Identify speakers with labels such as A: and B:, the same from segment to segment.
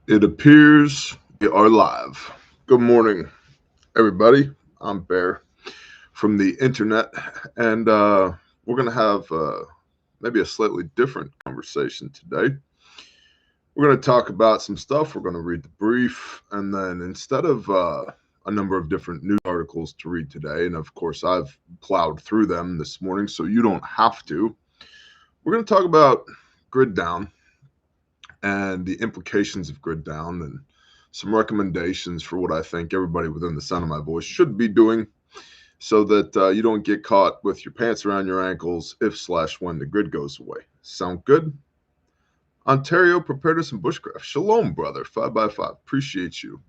A: It appears we are live. Good morning, everybody. I'm Bear from the internet, and we're going to have maybe a slightly different conversation today. We're going to talk about some stuff. We're going to read the brief, and then instead of a number of different news articles to read today, and of course, I've plowed through them this morning, so you don't have to. We're going to talk about grid down and the implications of grid down and some recommendations for what I think everybody within the sound of my voice should be doing so that you don't get caught with your pants around your ankles if/when the grid goes away. Sound good? Ontario Preparedness and Bushcraft. Shalom, brother. 5x5. Appreciate you.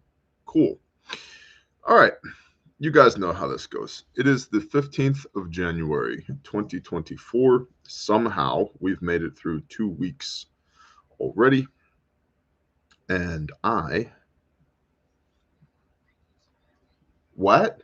A: Cool. All right. You guys know how this goes. It is the 15th of January, 2024. Somehow we've made it through 2 weeks already. And what?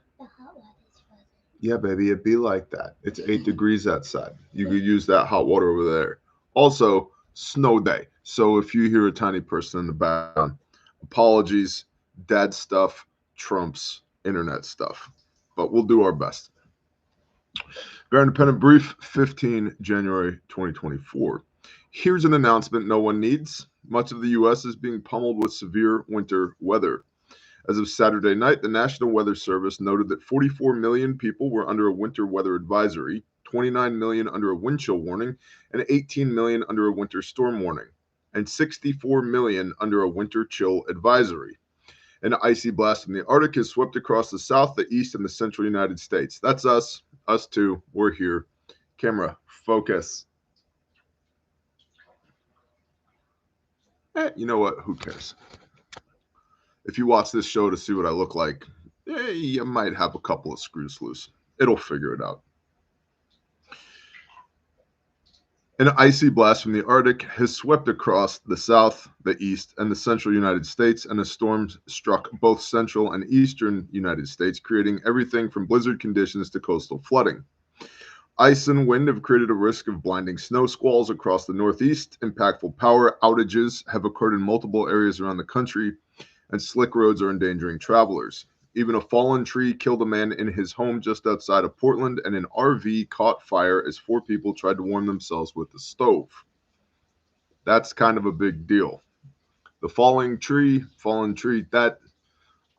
A: Yeah, baby, it'd be like that. It's 8 degrees outside. You could use that hot water over there. Also, snow day. So if you hear a tiny person in the background, apologies. Dad stuff trumps internet stuff. But we'll do our best. Bear Independent Brief, 15 January 2024. Here's an announcement no one needs. Much of the U.S. is being pummeled with severe winter weather. As of Saturday night, the National Weather Service noted that 44 million people were under a winter weather advisory, 29 million under a wind chill warning, and 18 million under a winter storm warning, and 64 million under a winter chill advisory. An icy blast from the Arctic has swept across the south, the east, and the central United States. That's us. Us too. We're here. Camera, focus. You know what? Who cares? If you watch this show to see what I look like, you might have a couple of screws loose. It'll figure it out. An icy blast from the Arctic has swept across the south, the east, and the central United States, and a storm struck both central and eastern United States, creating everything from blizzard conditions to coastal flooding. Ice and wind have created a risk of blinding snow squalls across the Northeast. Impactful power outages have occurred in multiple areas around the country, and slick roads are endangering travelers. Even a fallen tree killed a man in his home just outside of Portland, and an RV caught fire as 4 people tried to warm themselves with the stove. That's kind of a big deal. The fallen tree, that,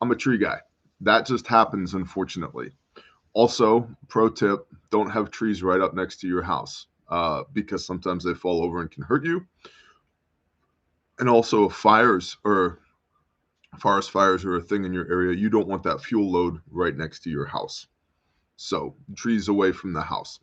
A: I'm a tree guy. That just happens, unfortunately. Also, pro tip, don't have trees right up next to your house because sometimes they fall over and can hurt you. And also forest fires are a thing in your area. You don't want that fuel load right next to your house. So trees away from the house.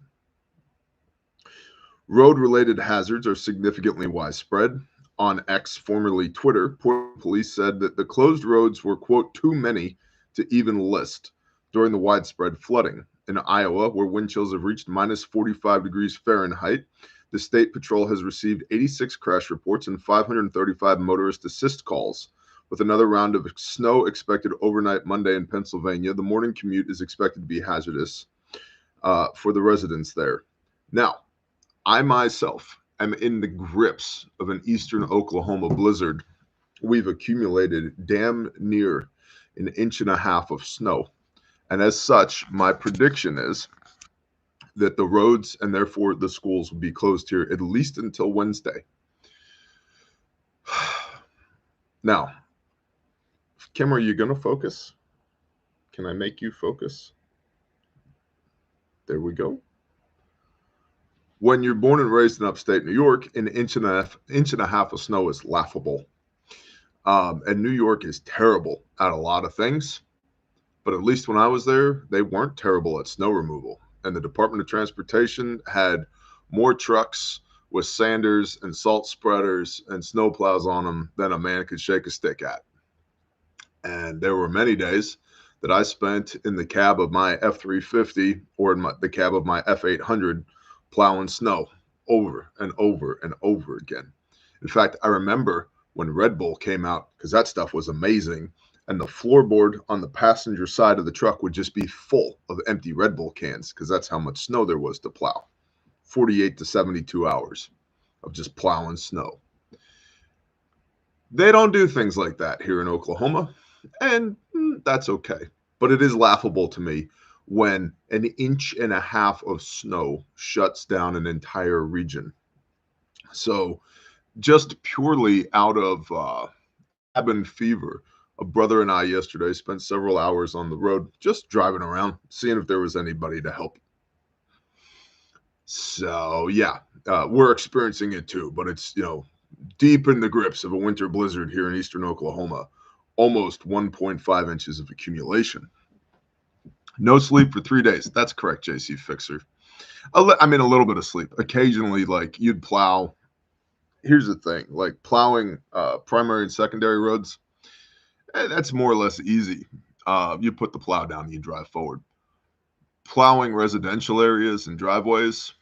A: Road-related hazards are significantly widespread. On X, formerly Twitter, Portland police said that the closed roads were, quote, too many to even list during the widespread flooding. In Iowa, where wind chills have reached minus 45 degrees Fahrenheit, the state patrol has received 86 crash reports and 535 motorist assist calls. With another round of snow expected overnight Monday in Pennsylvania, the morning commute is expected to be hazardous for the residents there. Now, I myself am in the grips of an eastern Oklahoma blizzard. We've accumulated damn near 1.5 inches of snow. And as such, my prediction is that the roads and therefore the schools will be closed here at least until Wednesday. Now, Kim, are you going to focus? Can I make you focus? There we go. When you're born and raised in upstate New York, 1.5 inches of snow is laughable. And New York is terrible at a lot of things. But at least when I was there, they weren't terrible at snow removal. And the Department of Transportation had more trucks with sanders and salt spreaders and snow plows on them than a man could shake a stick at. And there were many days that I spent in the cab of my F-350 or in the cab of my F-800 plowing snow over and over and over again. In fact, I remember when Red Bull came out, because that stuff was amazing, and the floorboard on the passenger side of the truck would just be full of empty Red Bull cans because that's how much snow there was to plow. 48 to 72 hours of just plowing snow. They don't do things like that here in Oklahoma, and that's okay. But it is laughable to me when an inch and a half of snow shuts down an entire region. So, just purely out of cabin fever, a brother and I yesterday spent several hours on the road just driving around, seeing if there was anybody to help. So, yeah, we're experiencing it too, but it's, deep in the grips of a winter blizzard here in eastern Oklahoma, almost 1.5 inches of accumulation. No sleep for 3 days. That's correct, JC Fixer. I mean, a little bit of sleep. Occasionally, like you'd plow. Here's the thing, like plowing primary and secondary roads, that's more or less easy. You put the plow down, you drive forward. Plowing residential areas and driveways,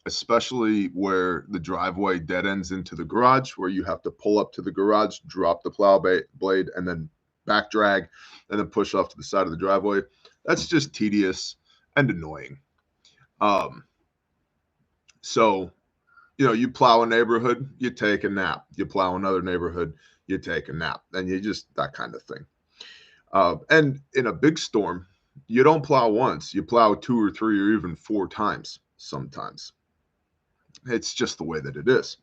A: especially where the driveway dead ends into the garage, where you have to pull up to the garage, drop the plow blade, and then back drag, and then push off to the side of the driveway. That's just tedious and annoying. So, you plow a neighborhood, you take a nap. You plow another neighborhood, you take a nap. And you just, that kind of thing. And in a big storm, you don't plow once, you plow 2 or 3 or even 4 times sometimes. It's just the way that it is.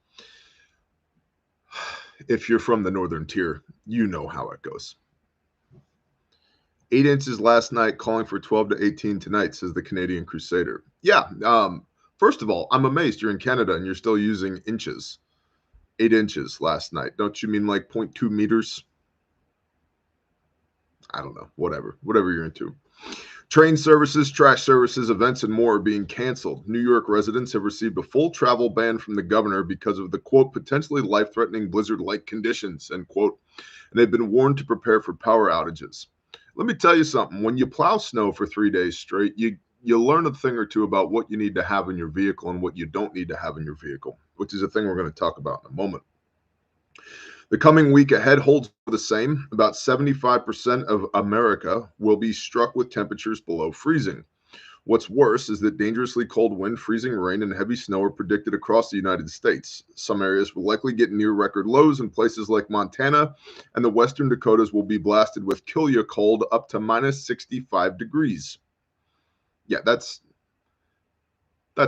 A: If you're from the northern tier, you know how it goes. 8 inches last night, calling for 12 to 18 tonight, says the Canadian Crusader. Yeah. First of all, I'm amazed you're in Canada and you're still using inches. 8 inches last night. Don't you mean like 0.2 meters? I don't know. Whatever you're into. Train services, trash services, events, and more are being canceled. New York residents have received a full travel ban from the governor because of the, quote, potentially life-threatening blizzard-like conditions, end quote. And they've been warned to prepare for power outages. Let me tell you something. When you plow snow for 3 days straight, you learn a thing or two about what you need to have in your vehicle and what you don't need to have in your vehicle, which is a thing we're going to talk about in a moment. The coming week ahead holds the same. About 75% of America will be struck with temperatures below freezing. What's worse is that dangerously cold wind, freezing rain, and heavy snow are predicted across the United States. Some areas will likely get near record lows, and places like Montana and the western Dakotas will be blasted with kill-ya cold up to minus 65 degrees. Yeah, that's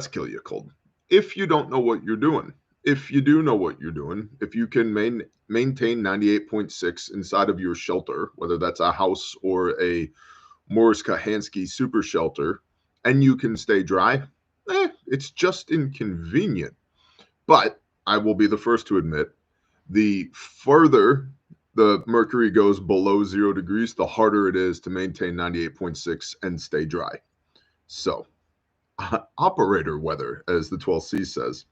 A: kill-ya cold. If you don't know what you're doing. If you do know what you're doing, if you can maintain 98.6 inside of your shelter, whether that's a house or a Morris Kahansky super shelter, and you can stay dry, it's just inconvenient. But I will be the first to admit, the further the mercury goes below 0 degrees, the harder it is to maintain 98.6 and stay dry. So, operator weather, as the 12C says.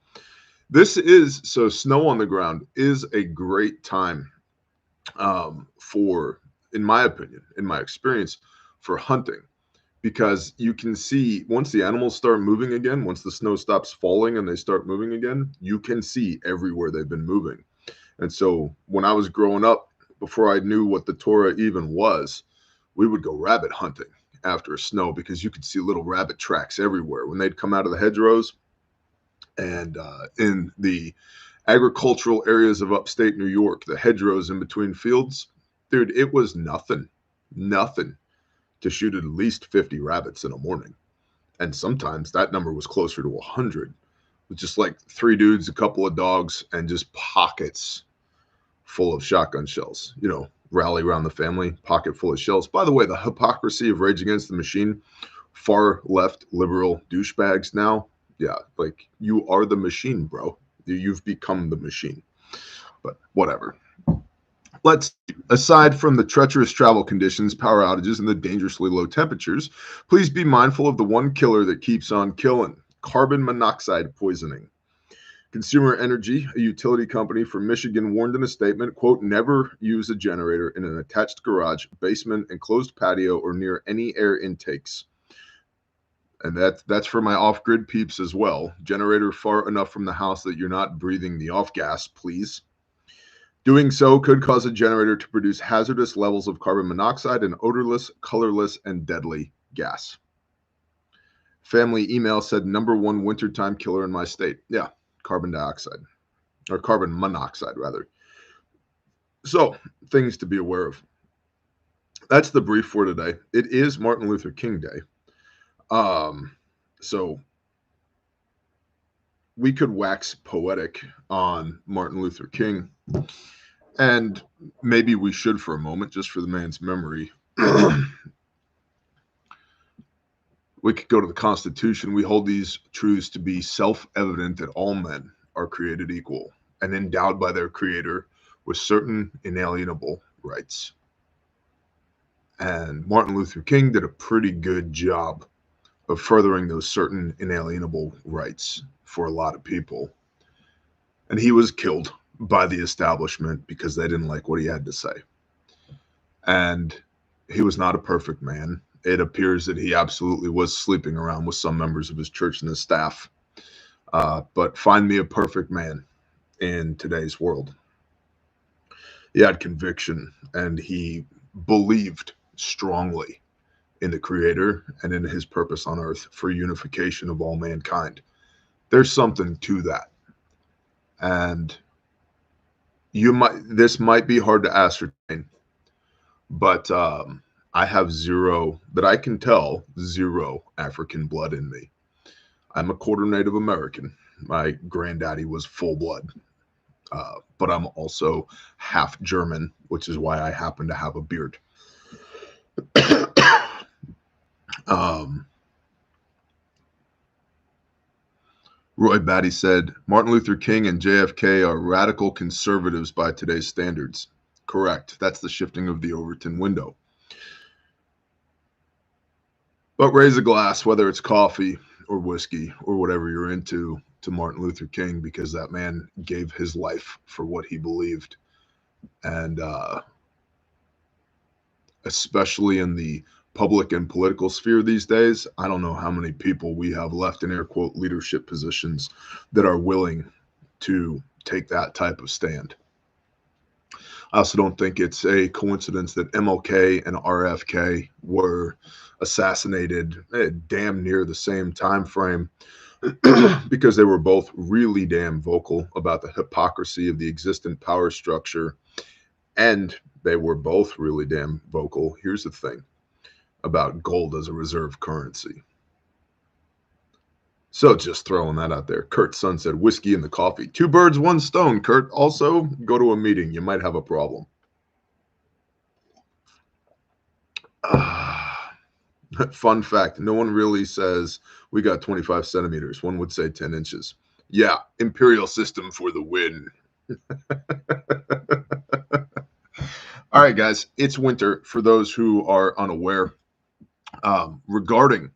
A: So snow on the ground is a great time for, in my opinion, in my experience, for hunting, because you can see once the animals start moving again, once the snow stops falling and they start moving again, you can see everywhere they've been moving. And so when I was growing up, before I knew what the Torah even was, we would go rabbit hunting after snow because you could see little rabbit tracks everywhere when they'd come out of the hedgerows. And in the agricultural areas of upstate New York, the hedgerows in between fields, dude, it was nothing to shoot at least 50 rabbits in a morning. And sometimes that number was closer to 100. With just like 3 dudes, a couple of dogs, and just pockets full of shotgun shells. Rally around the family, pocket full of shells. By the way, the hypocrisy of Rage Against the Machine, far left liberal douchebags now. Yeah, like you are the machine, bro. You've become the machine. But whatever. Aside from the treacherous travel conditions, power outages, and the dangerously low temperatures, please be mindful of the one killer that keeps on killing: carbon monoxide poisoning. Consumer Energy, a utility company from Michigan, warned in a statement, quote, never use a generator in an attached garage, basement, enclosed patio, or near any air intakes. And that's for my off-grid peeps as well. Generator far enough from the house that you're not breathing the off gas, please. Doing so could cause a generator to produce hazardous levels of carbon monoxide, an odorless, colorless, and deadly gas. Family email said #1 wintertime killer in my state. Yeah, carbon dioxide. Or carbon monoxide, rather. So, things to be aware of. That's the brief for today. It is Martin Luther King Day. So we could wax poetic on Martin Luther King, and maybe we should for a moment, just for the man's memory. We could go to the Constitution. We hold these truths to be self-evident that all men are created equal and endowed by their Creator with certain inalienable rights. And Martin Luther King did a pretty good job of furthering those certain inalienable rights for a lot of people. And he was killed by the establishment because they didn't like what he had to say. And he was not a perfect man. It appears that he absolutely was sleeping around with some members of his church and his staff. But find me a perfect man in today's world. He had conviction and he believed strongly in the Creator and in his purpose on earth for unification of all mankind. There's something to that. And this might be hard to ascertain, but I have zero, that I can tell, zero African blood in me. I'm a quarter Native American. My granddaddy was full blood, but I'm also half German, which is why I happen to have a beard. Roy Batty said, Martin Luther King and JFK are radical conservatives by today's standards. Correct. That's the shifting of the Overton window. But raise a glass, whether it's coffee or whiskey or whatever you're into, to Martin Luther King, because that man gave his life for what he believed. And especially in the public and political sphere these days, I don't know how many people we have left in air quote leadership positions that are willing to take that type of stand. I also don't think it's a coincidence that MLK and RFK were assassinated damn near the same time frame, because they were both really damn vocal about the hypocrisy of the existent power structure, and they were both really damn vocal, here's the thing, about gold as a reserve currency. So just throwing that out there. Kurt's son said whiskey and the coffee. 2 birds, 1 stone, Kurt. Also, go to a meeting. You might have a problem. Fun fact, no one really says we got 25 centimeters. One would say 10 inches. Yeah, imperial system for the win. All right, guys, it's winter. For those who are unaware, regarding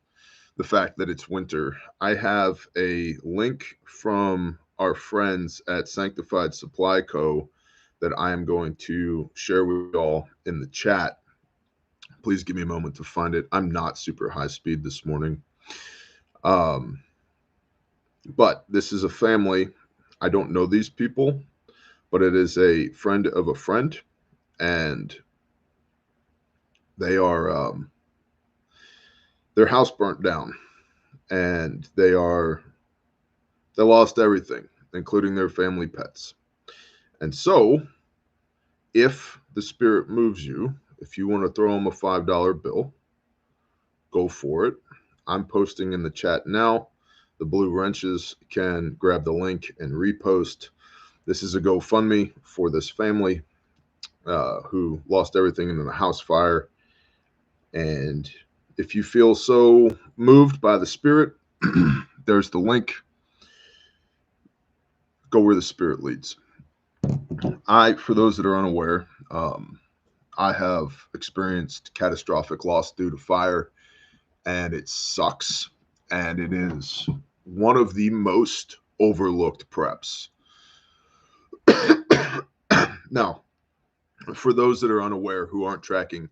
A: the fact that it's winter, I have a link from our friends at Sanctified Supply Co. that I am going to share with you all in the chat. Please give me a moment to find it. I'm not super high speed this morning. But this is a family. I don't know these people, but it is a friend of a friend, and they are their house burnt down, and they lost everything, including their family pets. And so, if the spirit moves you, if you want to throw them a $5 bill, go for it. I'm posting in the chat now. The Blue Wrenches can grab the link and repost. This is a GoFundMe for this family who lost everything in a house fire. And if you feel so moved by the spirit, there's the link. Go where the spirit leads. For those that are unaware, I have experienced catastrophic loss due to fire, and it sucks. And it is one of the most overlooked preps. Now, for those that are unaware who aren't tracking,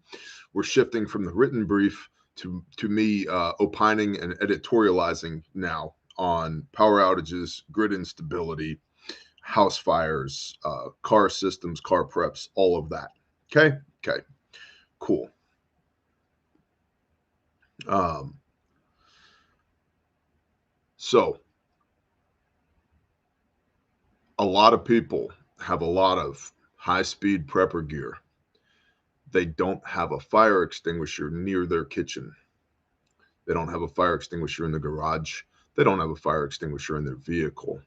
A: we're shifting from the written brief to me opining and editorializing now on power outages, grid instability, house fires, car systems, car preps, all of that. Okay, cool. So a lot of people have a lot of high-speed prepper gear. They don't have a fire extinguisher near their kitchen. They don't have a fire extinguisher in the garage. They don't have a fire extinguisher in their vehicle.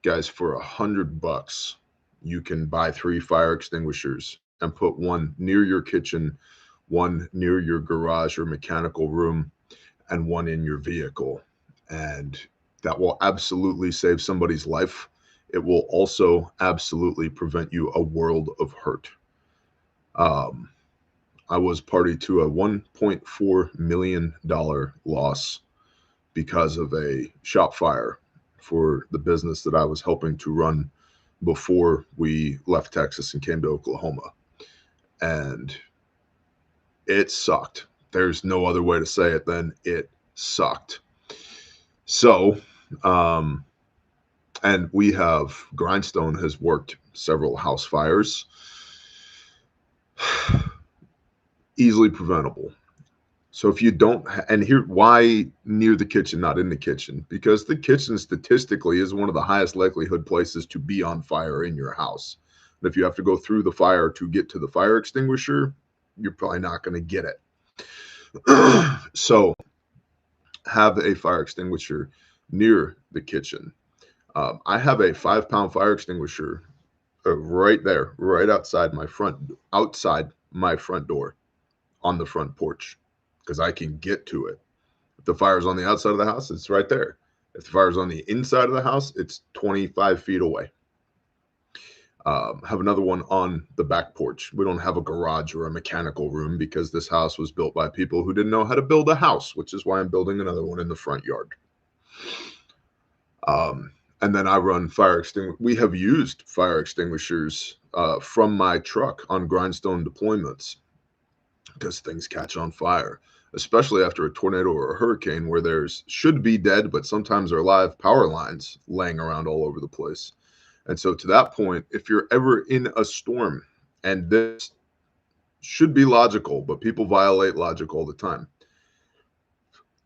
A: Guys, for $100, you can buy 3 fire extinguishers and put one near your kitchen, one near your garage or mechanical room, and one in your vehicle. And that will absolutely save somebody's life. It will also absolutely prevent you a world of hurt. I was party to a $1.4 million loss because of a shop fire for the business that I was helping to run before we left Texas and came to Oklahoma. And it sucked. There's no other way to say it than it sucked. So, and we have, Grindstone has worked several house fires. Easily preventable. So if you don't, and here, why near the kitchen, not in the kitchen? Because the kitchen statistically is one of the highest likelihood places to be on fire in your house. And if you have to go through the fire to get to the fire extinguisher, you're probably not going to get it. So have a fire extinguisher near the kitchen. I have a 5-pound fire extinguisher right there, right outside my front door on the front porch, because I can get to it. If the fire's on the outside of the house, it's right there. If the fire's on the inside of the house, it's 25 feet away. Have another one on the back porch. We don't have a garage or a mechanical room because this house was built by people who didn't know how to build a house, which is why I'm building another one in the front yard. And then I run fire extinguishers. We have used fire extinguishers from my truck on grindstone deployments because things catch on fire, especially after a tornado or a hurricane where there's should be dead, but sometimes are live power lines laying around all over the place. And so to that point, if you're ever in a storm, and this should be logical, but people violate logic all the time.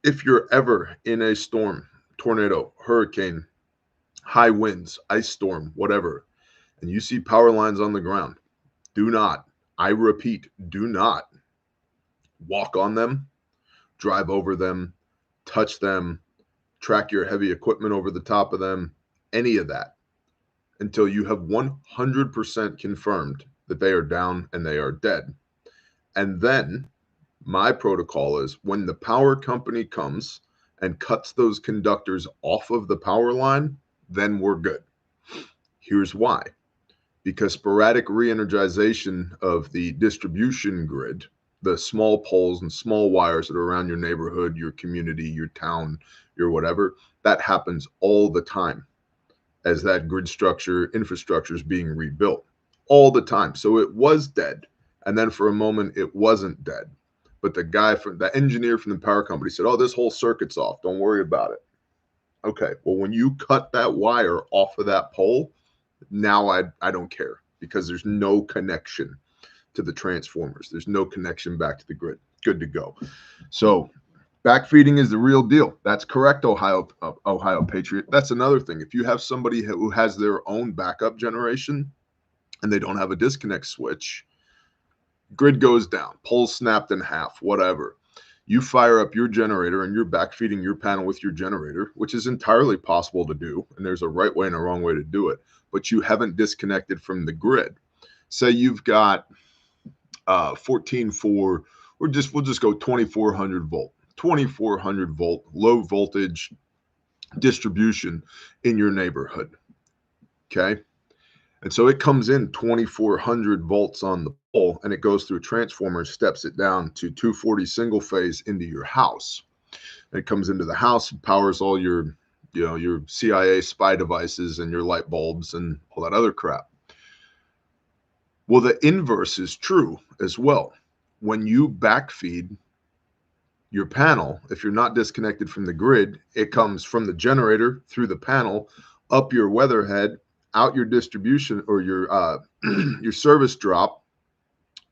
A: If you're ever in a storm, tornado, hurricane, high winds, ice storm, whatever, and you see power lines on the ground, do not, I repeat, do not walk on them, drive over them, touch them, track your heavy equipment over the top of them, any of that, until you have 100% confirmed that they are down and they are dead. And then my protocol is when the power company comes and cuts those conductors off of the power line, then we're good. Here's why. Because sporadic re-energization of the distribution grid, the small poles and small wires that are around your neighborhood, your community, your town, your whatever, that happens all the time as that grid structure, infrastructure is being rebuilt all the time. So it was dead. And then for a moment, it wasn't dead. But the engineer from the power company said, oh, this whole circuit's off. Don't worry about it. Okay, well, when you cut that wire off of that pole, now I don't care because there's no connection to the transformers. There's no connection back to the grid. Good to go. So backfeeding is the real deal. That's correct, Ohio Patriot. That's another thing. If you have somebody who has their own backup generation and they don't have a disconnect switch, grid goes down, poles snapped in half, whatever. You fire up your generator and you're backfeeding your panel with your generator, which is entirely possible to do. And there's a right way and a wrong way to do it, but you haven't disconnected from the grid. Say you've got 14.4, we'll just go 2400 volt. 2400 volt low voltage distribution in your neighborhood. Okay. And so it comes in 2400 volts on the pole and it goes through a transformer, steps it down to 240 single phase into your house. And it comes into the house, powers all your, your CIA spy devices and your light bulbs and all that other crap. Well, the inverse is true as well. When you backfeed your panel, if you're not disconnected from the grid, it comes from the generator through the panel, up your weatherhead, out your distribution or your your service drop,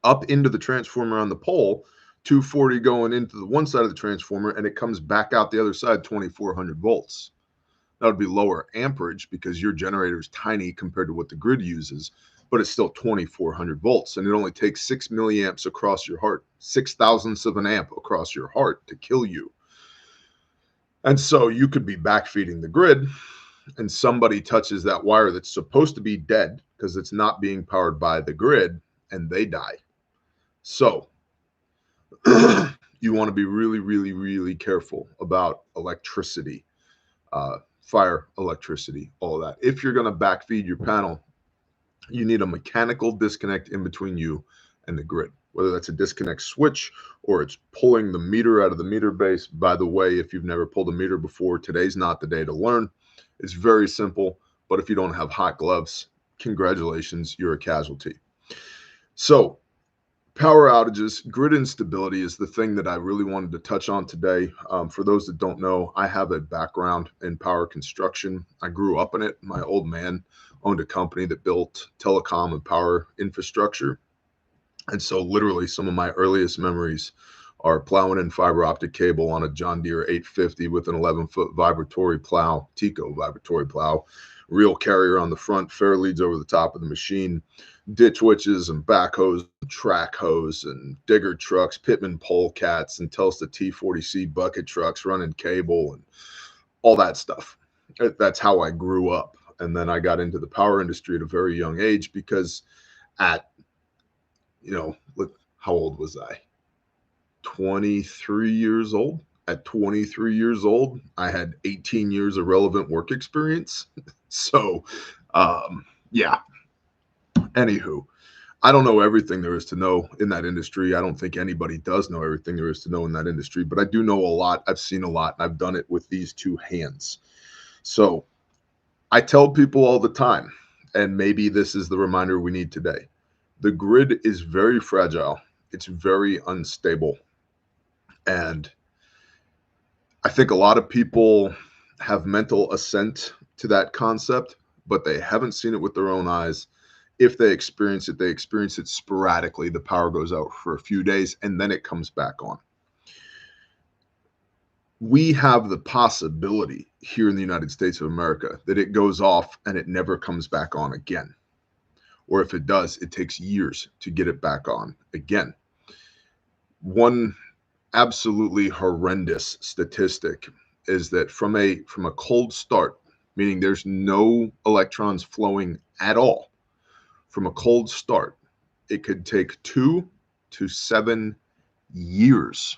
A: up into the transformer on the pole, 240 going into the one side of the transformer, and it comes back out the other side, 2400 volts. That would be lower amperage because your generator is tiny compared to what the grid uses, but it's still 2400 volts, and it only takes 6 milliamps across your heart, 6 thousandths of an amp across your heart to kill you. And so you could be backfeeding the grid, and somebody touches that wire that's supposed to be dead because it's not being powered by the grid, and they die. So you want to be really, really, really careful about electricity, fire, electricity, all of that. If you're going to backfeed your panel, you need a mechanical disconnect in between you and the grid, whether that's a disconnect switch or it's pulling the meter out of the meter base. By the way, if you've never pulled a meter before, today's not the day to learn. It's very simple, but if you don't have hot gloves, congratulations, you're a casualty. So power outages, grid instability is the thing that I really wanted to touch on today. For those that don't know, I have a background in power construction. I grew up in it. My old man owned a company that built telecom and power infrastructure. And so literally some of my earliest memories are plowing in fiber optic cable on a John Deere 850 with an 11-foot vibratory plow, Tico vibratory plow, real carrier on the front, fair leads over the top of the machine, ditch witches and backhoes, track hose and digger trucks, Pitman polecats and Telstra T40C bucket trucks running cable and all that stuff. That's how I grew up. And then I got into the power industry at a very young age because at, look, how old was I? 23 years old. At 23 years old, I had 18 years of relevant work experience. So, yeah. Anywho, I don't know everything there is to know in that industry. I don't think anybody does know everything there is to know in that industry, but I do know a lot. I've seen a lot, and I've done it with these two hands. So I tell people all the time, and maybe this is the reminder we need today. The grid is very fragile. It's very unstable. And I think a lot of people have mental assent to that concept, but they haven't seen it with their own eyes. If they experience it sporadically. The power goes out for a few days and then it comes back on. We have the possibility here in the United States of America that it goes off and it never comes back on again. Or if it does, it takes years to get it back on again. One absolutely horrendous statistic is that from a cold start, meaning there's no electrons flowing at all, from a cold start, it could take 2 to 7 years.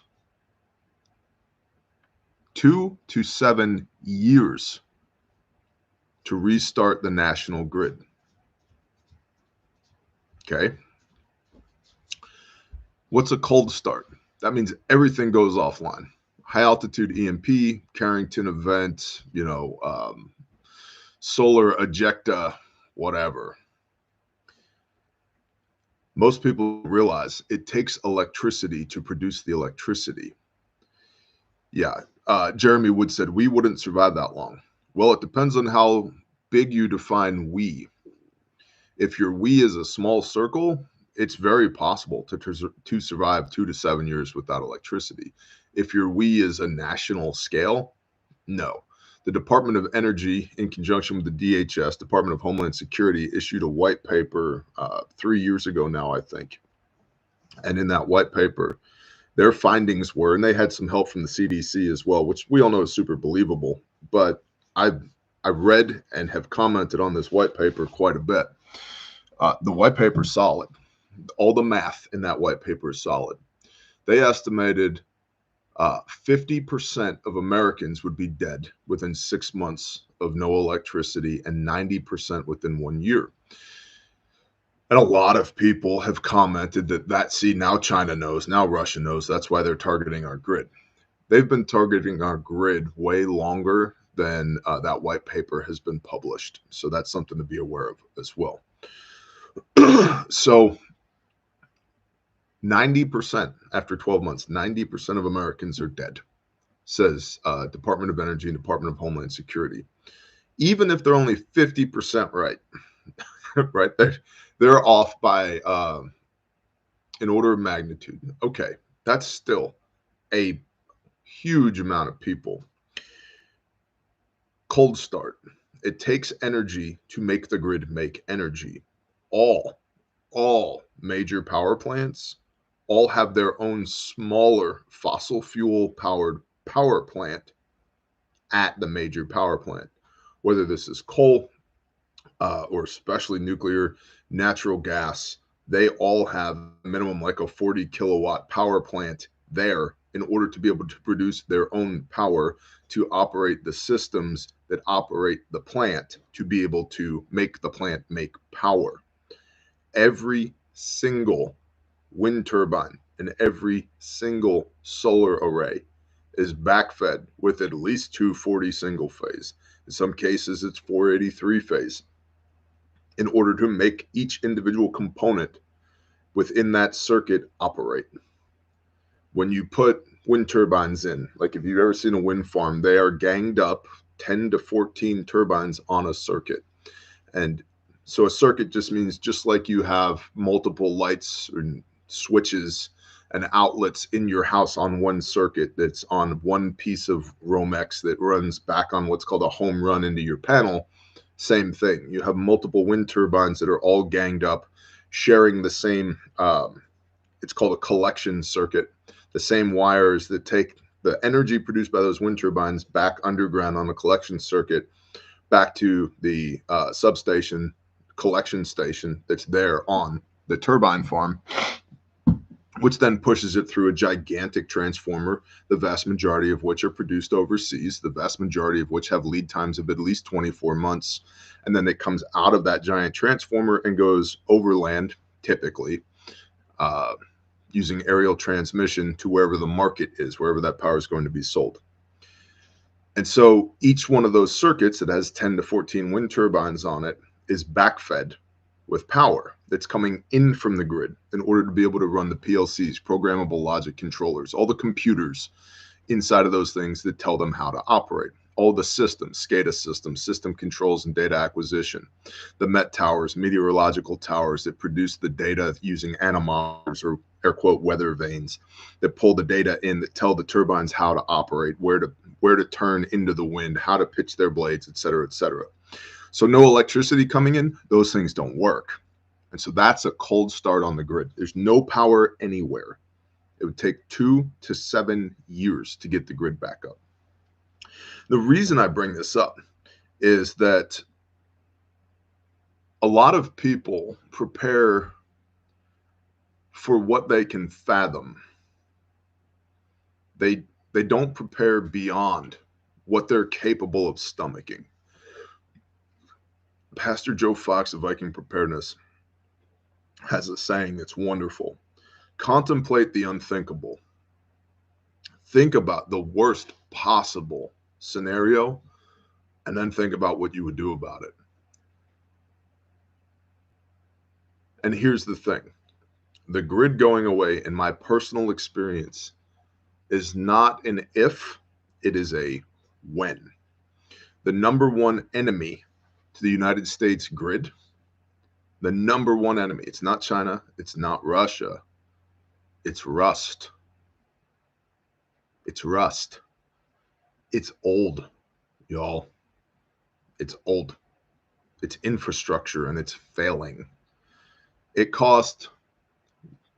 A: 2 to 7 years to restart the national grid. Okay. What's a cold start? That means everything goes offline. High altitude EMP, Carrington event, solar ejecta, whatever. Most people realize it takes electricity to produce the electricity. Yeah. Jeremy Wood said, we wouldn't survive that long. Well, it depends on how big you define we. If your we is a small circle, it's very possible to survive 2 to 7 years without electricity. If your we is a national scale, no. The Department of Energy, in conjunction with the DHS, Department of Homeland Security, issued a white paper 3 years ago now, I think. And in that white paper, their findings were, and they had some help from the CDC as well, which we all know is super believable, but I've read and have commented on this white paper quite a bit. The white paper is solid. All the math in that white paper is solid. They estimated 50% of Americans would be dead within 6 months of no electricity and 90% within 1 year. And a lot of people have commented see, now China knows, now Russia knows, that's why they're targeting our grid. They've been targeting our grid way longer than that white paper has been published. So that's something to be aware of as well. So 90% after 12 months, 90% of Americans are dead, says Department of Energy and Department of Homeland Security. Even if they're only 50% right, right? They're off by an order of magnitude. Okay, that's still a huge amount of people. Cold start. It takes energy to make the grid make energy. all major power plants all have their own smaller fossil fuel powered power plant at the major power plant, whether this is coal or especially nuclear, natural gas. They all have minimum like a 40 kilowatt power plant there in order to be able to produce their own power to operate the systems that operate the plant to be able to make the plant make power. Every single wind turbine and every single solar array is backfed with at least 240 single phase. In some cases, it's 483 phase in order to make each individual component within that circuit operate. When you put wind turbines in, like if you've ever seen a wind farm, they are ganged up 10 to 14 turbines on a circuit. And so a circuit just means just like you have multiple lights and switches and outlets in your house on one circuit that's on one piece of Romex that runs back on what's called a home run into your panel. Same thing. You have multiple wind turbines that are all ganged up, sharing the same, it's called a collection circuit, the same wires that take the energy produced by those wind turbines back underground on the collection circuit, back to the substation, collection station that's there on the turbine farm, which then pushes it through a gigantic transformer, the vast majority of which are produced overseas, the vast majority of which have lead times of at least 24 months. And then it comes out of that giant transformer and goes overland, typically, using aerial transmission to wherever the market is, wherever that power is going to be sold. And so each one of those circuits that has 10 to 14 wind turbines on it is backfed with power that's coming in from the grid in order to be able to run the PLCs, programmable logic controllers, all the computers inside of those things that tell them how to operate, all the systems, SCADA systems, system controls and data acquisition, the MET towers, meteorological towers that produce the data using anemometers or air quote weather vanes that pull the data in that tell the turbines how to operate, where to turn into the wind, how to pitch their blades, et cetera, et cetera. So no electricity coming in, those things don't work. And so that's a cold start on the grid. There's no power anywhere. It would take 2 to 7 years to get the grid back up. The reason I bring this up is that a lot of people prepare for what they can fathom. They don't prepare beyond what they're capable of stomaching. Pastor Joe Fox of Viking Preparedness has a saying that's wonderful. Contemplate the unthinkable. Think about the worst possible scenario, and then think about what you would do about it. And here's the thing. The grid going away, in my personal experience, is not an if, it is a when. The number one enemy to the United States grid, the number one enemy, it's not China, it's not Russia, it's rust. It's rust. It's old, y'all. It's old. It's infrastructure and it's failing. It cost,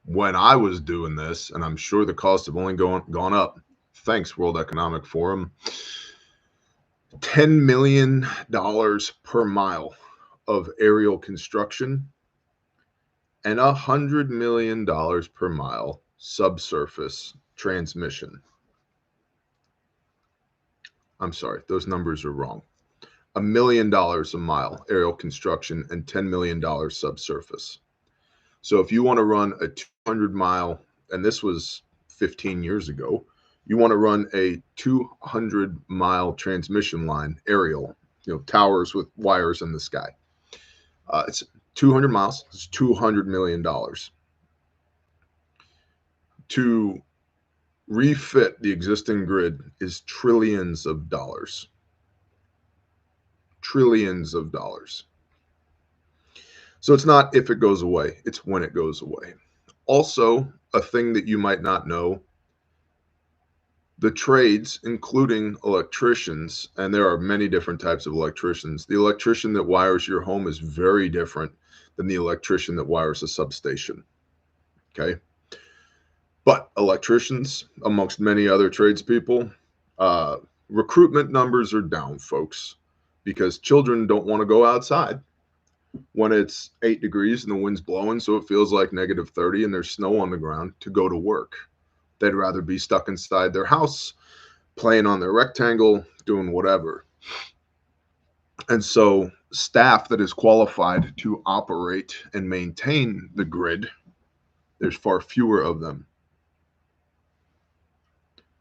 A: when I was doing this, and I'm sure the costs have only gone up, thanks World Economic Forum, $10 million per mile of aerial construction and $100 million per mile subsurface transmission. I'm sorry, those numbers are wrong. $1 million a mile aerial construction and $10 million subsurface. So if you want to run a 200-mile, and this was 15 years ago, you want to run a 200-mile transmission line aerial, towers with wires in the sky. It's 200 miles. It's $200 million. To refit the existing grid is trillions of dollars. Trillions of dollars. So it's not if it goes away, it's when it goes away. Also, a thing that you might not know, The trades, including electricians, and there are many different types of electricians. The electrician that wires your home is very different than the electrician that wires a substation. Okay. But electricians, amongst many other tradespeople, uh, recruitment numbers are down, folks, because children don't want to go outside when it's 8 degrees and the wind's blowing, so it feels like negative 30 and there's snow on the ground to go to work. They'd rather be stuck inside their house, playing on their rectangle, doing whatever. And so, staff that is qualified to operate and maintain the grid, there's far fewer of them.